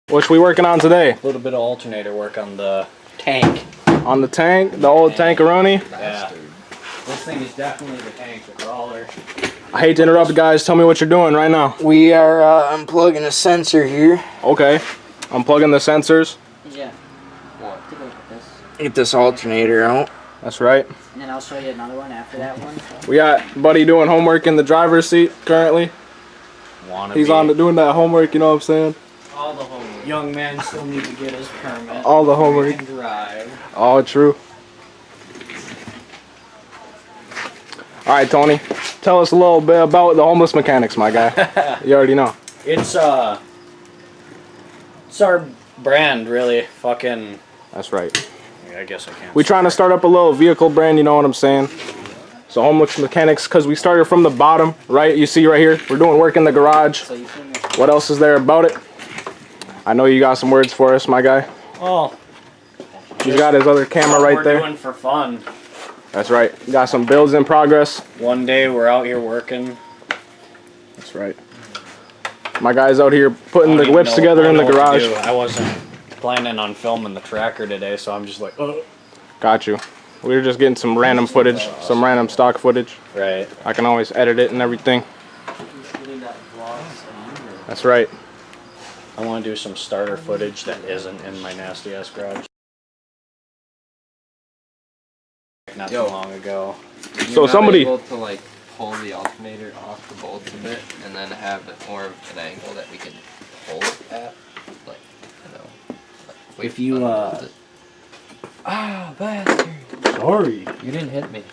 What we working on today? A little bit of alternator work on the tank. On the tank? The old tankaroni? Yeah. This thing is definitely the tank, the crawler. I hate to interrupt, guys. Tell me what you're doing right now. We are unplugging a sensor here. Okay. Unplugging the sensors. Yeah. Take a look at this. Get this alternator out. That's right. And then I'll show you another one after that one. We got Buddy doing homework in the driver's seat currently. He's on doing that homework, you know what I'm saying? All the homework. Young man still need to get his permit. All the homework. And drive. All true. Alright, Tony. Tell us a little bit about the homeless mechanics, my guy. You already know. It's our brand, really. Fucking. That's right. I guess I can't. We trying to start up a little vehicle brand, you know what I'm saying? So homeless mechanics, because we started from the bottom, right? You see right here, we're doing work in the garage. What else is there about it? I know you got some words for us, my guy. Oh. He's got his other camera right there. We're doing for fun. That's right. Got some builds in progress. One day we're out here working. That's right. My guy's out here putting the whips together in the garage. I wasn't planning on filming the tracker today, so I'm just like, oh. Got you. We were just getting some random footage, some random stock footage. Right. I can always edit it and everything. That's right. I want to do some starter footage that isn't in my nasty ass garage. Not too long ago. So somebody able to like pull the alternator off the bolts a bit and then have it more of an angle that we can hold it at, like, you know. Like, If you ah, bastard! sorry, You didn't hit me.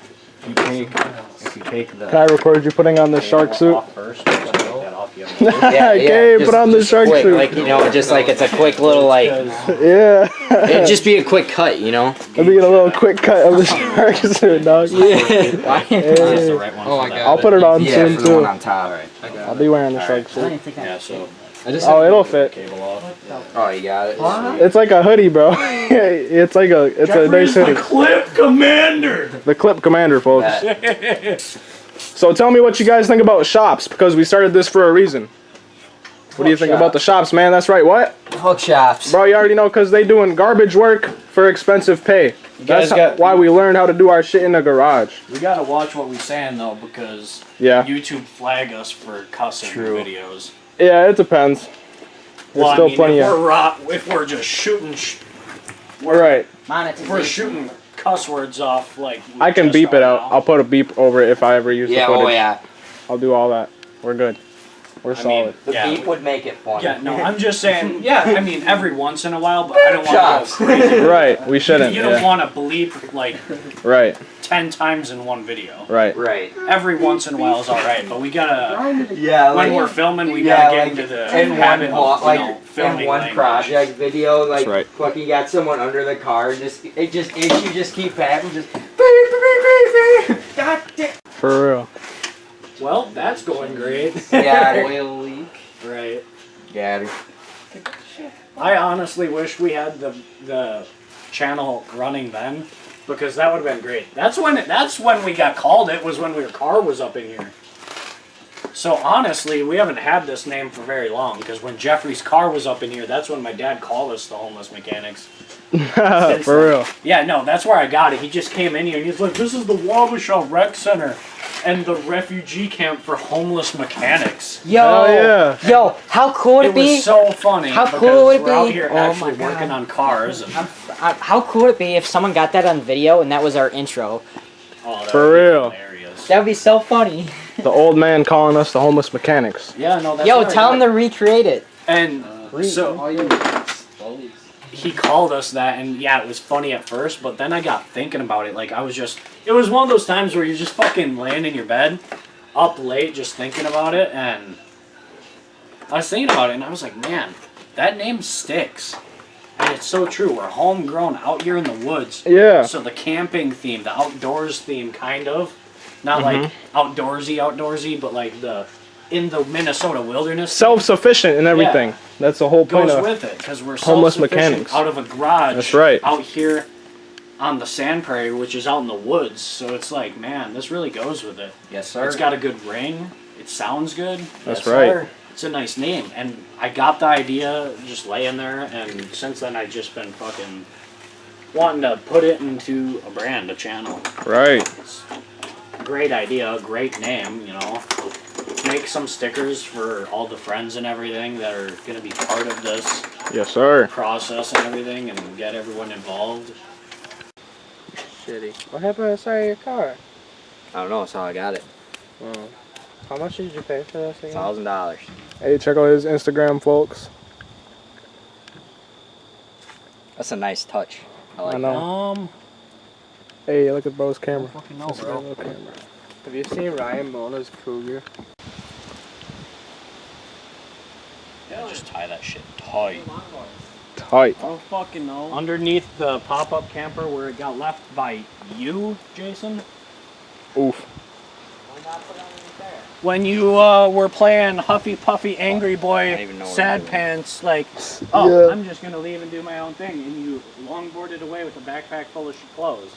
if you take the can I record you putting on the shark suit? off first, take that off, you have to Okay, just- put on the just shark quick, suit. like, you know, just like it's a quick little like. Yeah. It'd just be a quick cut, you know. Let me get a little quick cut of the shark suit, dog. Is this the right one Oh, for I that? got I'll put it on soon for the one too. on top. Alright, I got I'll it. be wearing the shark I suit. didn't think I Yeah, so Oh, it'll fit. cable off. Oh, you got it. It's like a hoodie, bro. It's like it's a nice hoodie. Clip Commander! The Clip Commander, folks. So tell me what you guys think about shops, because we started this for a reason. What do you think about the shops, man? That's right, what? Hook shops. Bro, you already know, because they doing garbage work for expensive pay. That's why we learned how to do our shit in the garage. We gotta watch what we saying though, because Yeah. YouTube flag us for cussing videos. Yeah, it depends. There's still plenty if of... if we're just shooting, Right. if we're shooting cuss words off, like we I can just beep are it out. now. I'll put a beep over it if I ever use the Yeah. footage. Oh yeah. I'll do all that. We're good. We're solid. The Yeah, beep would make it fun. Yeah, no, I'm just saying. Yeah, I mean every once in a while, but I don't want to go crazy. Right, we shouldn't. You don't Yeah. want to bleep like Right, 10 times in one video. right. Right. Every once in a while is all right, but we gotta. Yeah. When we're filming, we gotta get into the habit of filming in one language. project video, like right. fucking got someone under the car, and you just keep having just. God damn. For real. Well, that's going great. Yeah. Oil leak. Right. Got it. I honestly wish we had the channel running then, because that would have been great. That's when we got called. It was when our car was up in here. So honestly, we haven't had this name for very long, because when Jeffrey's car was up in here, that's when my dad called us the homeless mechanics. For real. Yeah, no, that's where I got it. He just came in here and he's like, "This is the Wabasha Rec Center and the refugee camp for homeless mechanics." Hell yeah. Yo, how cool would It it be? was so funny. How because cool would it we're out be? here Oh actually my God. working on cars. And, How cool would it be if someone got that on video and that was our intro? oh, that For would be real. hilarious. That would be so funny. The old man calling us the homeless mechanics. Yeah, no, that's Yo, what I tell him got. to recreate it. And so All you exposed. he called us that, and yeah, it was funny at first, but then I got thinking about it. Like, it was one of those times where you're just fucking laying in your bed, up late, just thinking about it, and I was thinking about it, and I was like, man, that name sticks. And it's so true. We're homegrown out here in the woods. Yeah. So the camping theme, the outdoors theme, kind of. Not like outdoorsy, but like in the Minnesota wilderness. Self-sufficient in everything. Yeah. That's the whole point Goes of... with it, because we're homeless self-sufficient mechanics. out of a garage. That's right. Out here on the sand prairie, which is out in the woods. So it's like, man, this really goes with it. Yes, sir. It's got a good ring. It sounds good. That's Yes, right. sir. it's a nice name. And I got the idea just laying there, and since then I've just been fucking wanting to put it into a brand, a channel. Right. It's a great idea, great name, you know. Make some stickers for all the friends and everything that are going to be part of this Yes, sir. process and everything, and get everyone involved. Shitty. What happened inside your car? I don't know, that's how I got it. Oh. How much did you pay for this again? $1,000. Hey, check out his Instagram, folks. That's a nice touch. I like I know. Um, Hey, look at bro's camera. fucking know, Look at bro. bro's camera. Have you seen Ryan Mona's Cougar? Just tie that shit tight. Tight. I don't fucking know. Underneath the pop-up camper where it got left by you, Jason. Oof. When you were playing Huffy Puffy Angry I don't Boy even know what Sad I'm doing. Pants, like, oh, Yeah. I'm just gonna leave and do my own thing, and you longboarded away with a backpack full of clothes,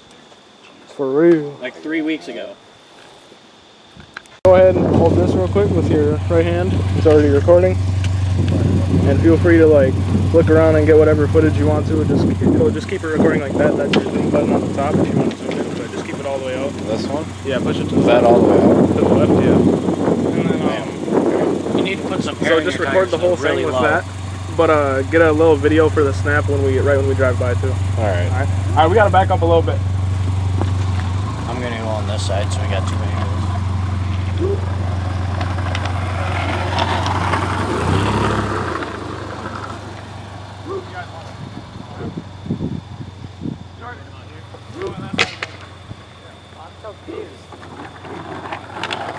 For real. like 3 weeks ago. Go ahead and hold this real quick with your right hand. It's already recording. And feel free to like look around and get whatever footage you want to. It'll just keep it recording like that. That's your zoom button on the top if you want to zoom in, but just keep it all the way out. This one? Yeah, push it to the Is left. that all the way out? To the left, yeah. And then You need to put some air so in just your record tires, the whole really thing with low. that. But get a little video for the snap when we right when we drive by too. Alright. Alright, we gotta back up a little bit. I'm gonna go on this side, so we got 2 angles.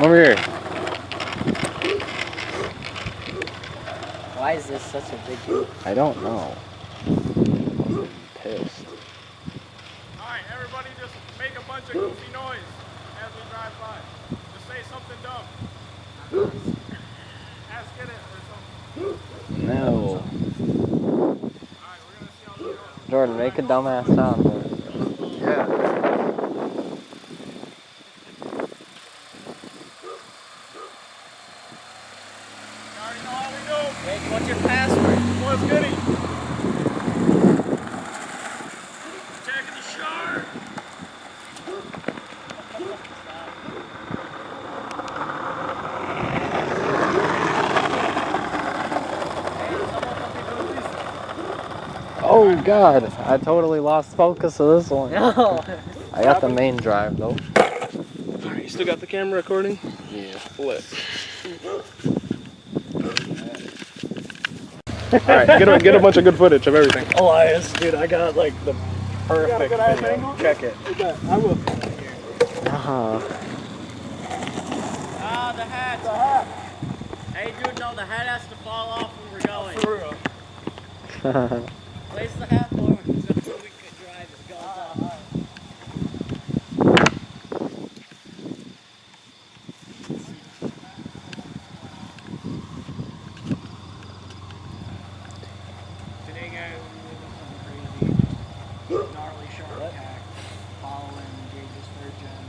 Over here. Why is this such a big deal? I don't know. I'm pissed. Alright, everybody just make a bunch of goofy noise as we drive by. Just say something dumb. Ask it or something. No. Alright, we're gonna see how this goes. Jordan, make a dumbass sound. Yeah. You already know how we do. Hey, what's your password? What's goody? Checking the shark. Oh god, I totally lost focus of this one. No. I got the main drive though. Alright, you still got the camera recording? Yeah. Lit. Alright, get a bunch of good footage of everything. Elias, dude, I got like the perfect video. Check it. I will. Ah, the hat. The hat. Hey, dude, no, the hat has to fall off when we're going. For real. Place the hat for me so we could drive it. Go off. Today, guys, we're doing something crazy. Gnarly shark attack. Following Gage's third gen.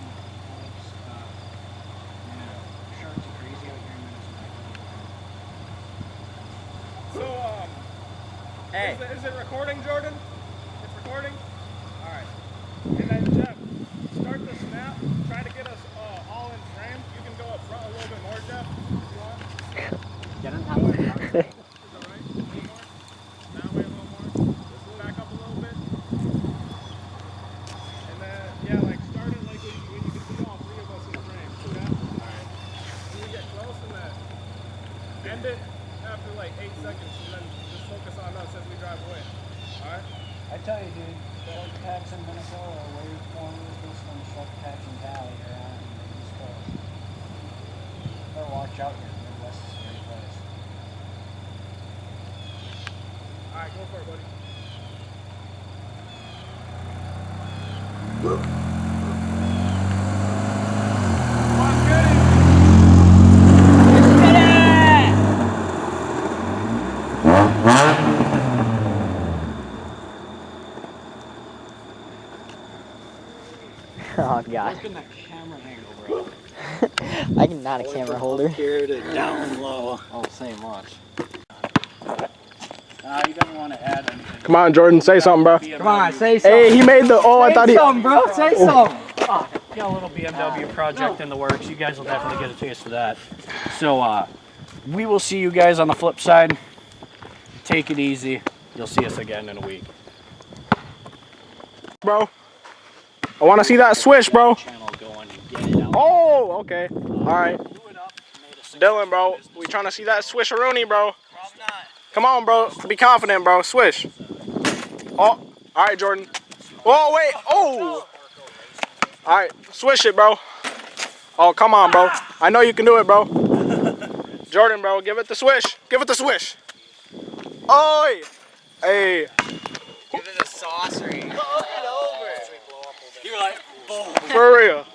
Yeah, sharks are crazy out here in Minnesota. So, Hey. is it recording, Jordan? It's recording? Alright. And then, Jeff, start the snap. Try to get us all in frame. You can go up front a little bit more, Jeff, if you want. Get on top of the car. Is that right? A little more? That way a little more? Just back up a little bit. And then, yeah, like, start it like when you can see all three of us in frame. See that? Alright. When you get close and then end it after like 8 seconds and then just focus on us as we drive away. Alright? I tell you, dude, the shark attacks in Minnesota are way more ruthless than the shark attacks in Cali or on the East Coast. Better watch out here. The Midwest is a great place. Alright, go for it, buddy. Oh god. Look in that camera angle, bro. I'm not a camera holder. Here to down low. Oh, same much. You don't want to add anything. Come on, Jordan, say something, bro. Come on, say Hey, he made the. Oh, I thought he. bro. Say something. Got a little BMW project in the works. You guys will definitely get a taste of that. So, we will see you guys on the flip side. Take it easy. You'll see us again in a week. Bro, I want to see that swish, bro. Channel going and get it out. Oh, okay. All right. Blew it up, made a six- Dylan, bro, we trying to see that swisheroonie, bro. Come on, bro. Be confident, bro. Swish. Oh, all right, Jordan. Oh, wait. Oh. All right, swish it, bro. Oh, come on, bro. I know you can do it, bro. Jordan, bro, give it the swish. Give it the swish. Oi. Hey. Give it a saucer. You're like, boom. For real.